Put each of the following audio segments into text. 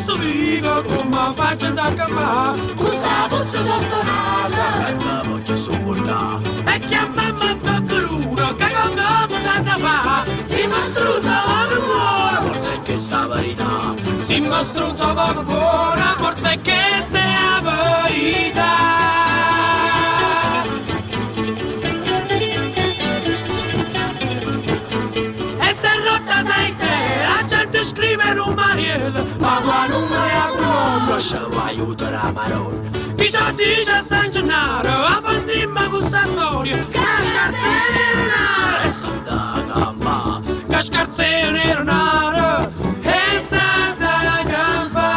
stupido come faccio da campare. Questa puzza sotto naso. Pensavo che sopporta. E chiamammo un coccheruno che con cosa sa da fa. Si mostruzza poco buona, forse è che sta verità. Si mostruzza poco buona, forse è che sta verità. Ma quando non è a cuore, se vuoi aiutare a Maronna. Chi ci dice a San Gennaro, affondimmo questa storia. Che scarzere renare, e Santa Campa. Che scarzere renare, e Santa Campa.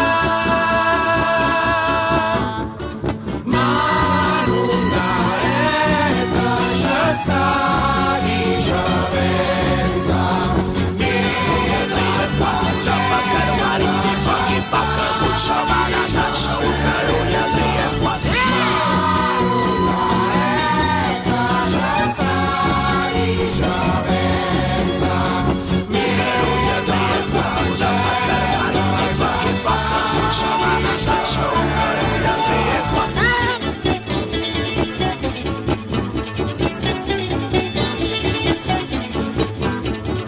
Maronna è c'è sta di Giovenza. Savana, Sasha, Ucaronia, 3 e 4.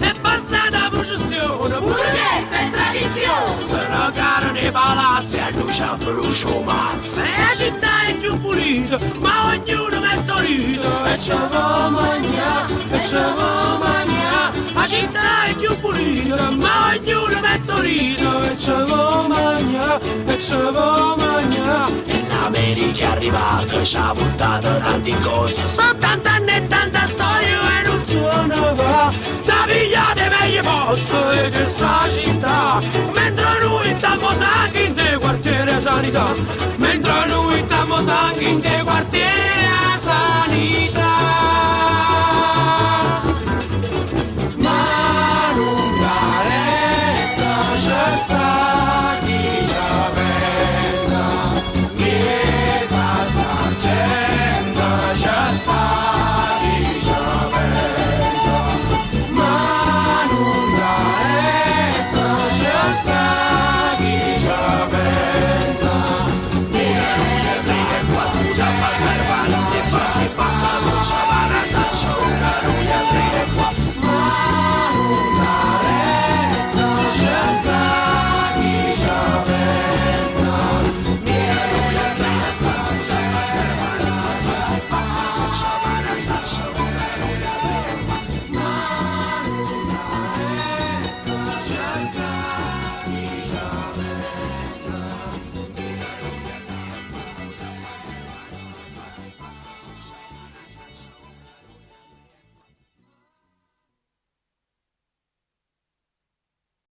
È passata processione, pure questa è tradizione. sono caro nei palazzi e non c'è brucio mazzo. E la città è più pulita, ma ognuno mette rito. E ce va mangià, e ce va mangià. La città è più pulita, ma ognuno mette rito. E ce va mangià, e ce va mangià. In America è arrivato, ci ha portato tante cose. 70 anni e tanta storia e non suona va. Sa pigliate meglio posto e che sta